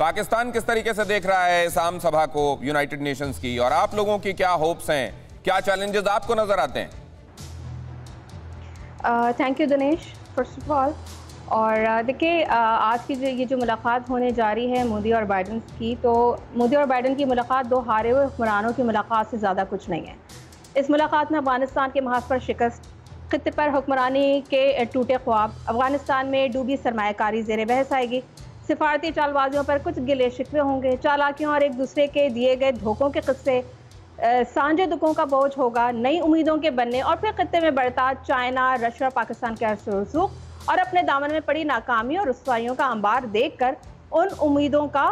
पाकिस्तान किस तरीके से देख रहा है इस आम सभा को यूनाइटेड नेशंस की, और आप लोगों की क्या होप्स हैं, क्या चैलेंजेस आपको नजर आते हैं? Thank you Dinesh first of all. और देखिए आज की ये जो मुलाकात होने जा रही है मोदी और बाइडन की, तो मोदी और बाइडन की मुलाकात दो हारे हुए हुक्मरानों की मुलाकात से ज़्यादा कुछ नहीं है। इस मुलाकात में अफगानिस्तान के महाज पर शिकस्त, खित्ते पर हुक्मरानी के टूटे ख्वाब, अफगानिस्तान में डूबी सरमायाकारी ज़ेर बहस आएगी, सिफारती चालबाजियों पर कुछ गिले शिकवे होंगे, चालाकियों और एक दूसरे के दिए गए धोखों के किस्से, सांझे दुखों का बोझ होगा, नई उम्मीदों के बनने और फिर खित्ते में बढ़ता चाइना, रशिया और पाकिस्तान के रसूख और अपने दामन में पड़ी नाकामी और रुस्वाइयों का अंबार देखकर उन उम्मीदों का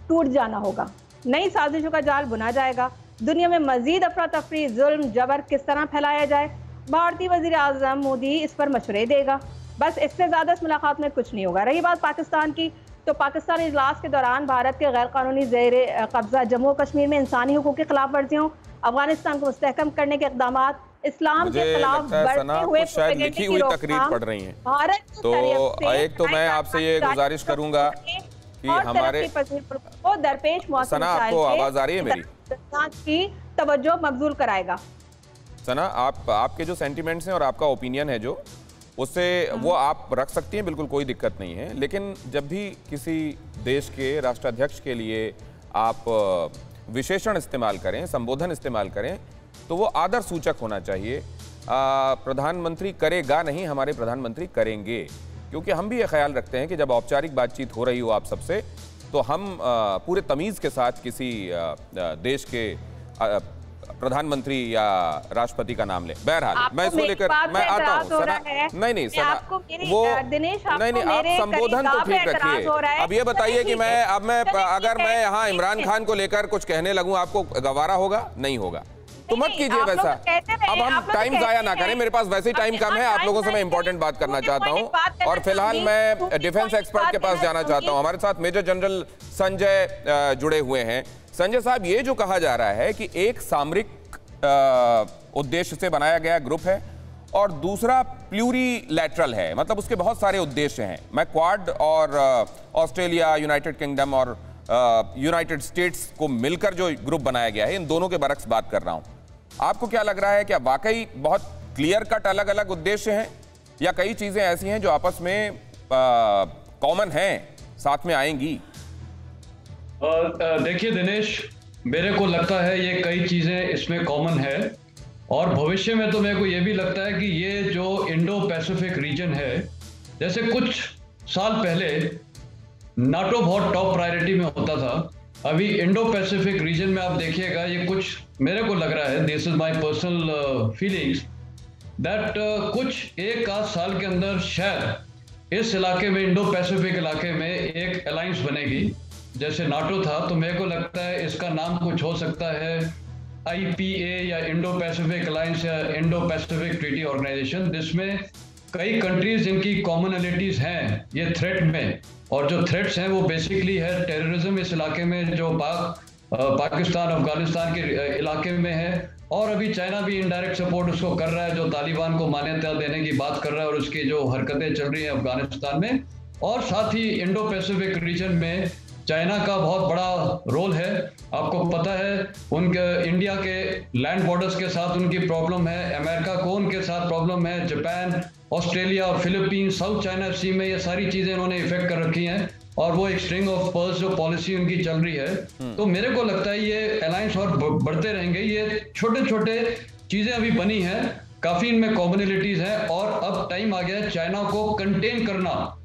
टूट जाना होगा। नई साजिशों का जाल बुना जाएगा। दुनिया में मजीद अफरा तफरी, जुल्म, जबर किस तरह फैलाया जाए, भारतीय वजीर आज़म मोदी इस पर मशवरे देगा। बस इससे ज़्यादा इस मुलाकात में कुछ नहीं होगा। रही बात पाकिस्तान की, तो पाकिस्तानी इजलास के दौरान भारत के गैर कानूनी ज़ेर कब्जा जम्मू कश्मीर में इंसानी हुकूक की खिलाफ वर्जियों, अफगानिस्तान को मुस्तहकम करने के इकदाम, इस्लाम के खिलाफ बढ़ते हुए शायद लिखी हुई तकरीर पढ़ रही हैं। तो एक तो मैं आपसे ये गुजारिश करूंगा कि हमारे दरपेश सना, आपको आवाज आ रही है मेरी? की तवज्जो मबजूल कराएगा। सना, आपके जो सेंटिमेंट्स हैं और आपका ओपिनियन है जो, उससे वो आप रख सकती हैं, बिल्कुल कोई दिक्कत नहीं है। लेकिन जब भी किसी देश के राष्ट्राध्यक्ष के लिए आप विशेषण इस्तेमाल करें, संबोधन इस्तेमाल करें, तो वो आदर सूचक होना चाहिए। प्रधानमंत्री करेगा नहीं, हमारे प्रधानमंत्री करेंगे, क्योंकि हम भी ये ख्याल रखते हैं कि जब औपचारिक बातचीत हो रही हो आप सबसे, तो हम पूरे तमीज़ के साथ किसी देश के प्रधानमंत्री या राष्ट्रपति का नाम लें। बहरहाल मैं इसको लेकर मैं आता हूँ। नहीं सना, वो नहीं, आप संबोधन तो ठीक रखिए। अब ये बताइए कि अगर मैं यहाँ इमरान खान को लेकर कुछ कहने लगूँ, आपको गवारा होगा? नहीं होगा, तो मत कीजिए वैसा। अब हम टाइम जाया ना करें, मेरे पास वैसे ही टाइम कम है। आप लोगों से मैं इंपॉर्टेंट बात करना चाहता हूं, और फिलहाल मैं डिफेंस एक्सपर्ट के पास जाना चाहता हूं। हमारे साथ मेजर जनरल संजय जुड़े हुए हैं। संजय साहब, ये जो कहा जा रहा है कि एक सामरिक उद्देश्य से बनाया गया ग्रुप है और दूसरा प्लूरीलैटरल है, मतलब उसके बहुत सारे उद्देश्य हैं। मैं क्वाड और ऑस्ट्रेलिया, यूनाइटेड किंगडम और यूनाइटेड स्टेट्स को मिलकर जो ग्रुप बनाया गया है, इन दोनों के बरक्स बात कर रहा हूं। आपको क्या लग रहा है, क्या वाकई बहुत क्लियर कट अलग अलग उद्देश्य हैं, या कई चीजें ऐसी हैं जो आपस में कॉमन हैं, साथ में आएंगी? देखिए दिनेश, मेरे को लगता है ये कई चीजें इसमें कॉमन है, और भविष्य में तो मेरे को ये भी लगता है कि ये जो इंडो पैसिफिक रीजन है, जैसे कुछ साल पहले नाटो बहुत टॉप प्रायोरिटी में होता था, अभी इंडो पैसिफिक रीजन में आप देखिएगा, ये कुछ मेरे को लग रहा है, this is my personal feelings, that कुछ एक आध साल के अंदर शायद इस इलाके में, इंडो पैसिफिक इलाके में एक अलायंस बनेगी। जैसे नाटो था, तो मेरे को लगता है इसका नाम कुछ हो सकता है IPA या इंडो पैसिफिक अलायंस या इंडो पैसिफिक ट्रीटी ऑर्गेनाइजेशन, जिसमें कई कंट्रीज जिनकी कॉमनलिटीज हैं ये थ्रेट में, और जो थ्रेट्स हैं वो बेसिकली है टेररिज्म इस इलाके में, जो पाकिस्तान अफगानिस्तान के इलाके में है, और अभी चाइना भी इनडायरेक्ट सपोर्ट उसको कर रहा है, जो तालिबान को मान्यता देने की बात कर रहा है, और उसकी जो हरकतें चल रही हैं अफगानिस्तान में। और साथ ही इंडो पैसिफिक रीजन में चाइना का बहुत बड़ा रोल है। आपको पता है उनके इंडिया के लैंड बॉर्डर्स के साथ उनकी प्रॉब्लम है, अमेरिका को उनके साथ प्रॉब्लम है, Japan, Australia, Philippines, South China Sea में ये सारी चीजें इन्होंने इफेक्ट कर रखी हैं, और वो एक स्ट्रिंग ऑफ पर्ल्स जो पॉलिसी उनकी चल रही है। तो मेरे को लगता है ये अलायंस और बढ़ते रहेंगे। ये छोटे छोटे चीजें अभी बनी हैं, काफी इनमें कॉमनलिटीज हैं, और अब टाइम आ गया है चाइना को कंटेन करना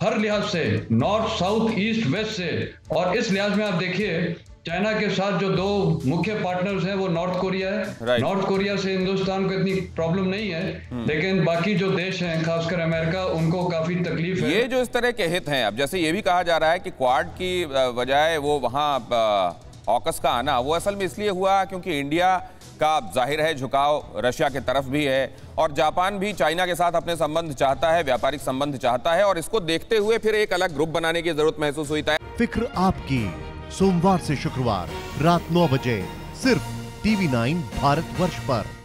हर लिहाज से, नॉर्थ, साउथ, ईस्ट, वेस्ट से। और इस लिहाज में आप देखिए, चाइना के साथ जो दो मुख्य पार्टनर्स हैं वो नॉर्थ कोरिया है। नॉर्थ कोरिया से हिंदुस्तान को इतनी प्रॉब्लम नहीं है, लेकिन बाकी जो देश हैं, खासकर अमेरिका, उनको काफी तकलीफ है। ये जो इस तरह के हित हैं, अब जैसे ये भी कहा जा रहा है कि क्वाड की बजाय वो वहाँ ऑकस का आना, वो असल में इसलिए हुआ क्योंकि इंडिया का जाहिर है झुकाव रशिया की तरफ भी है, और जापान भी चाइना के साथ अपने संबंध चाहता है, व्यापारिक संबंध चाहता है, और इसको देखते हुए फिर एक अलग ग्रुप बनाने की जरूरत महसूस हुई है। फिक्र आपकी, सोमवार से शुक्रवार रात 9 बजे सिर्फ TV9 भारतवर्ष पर।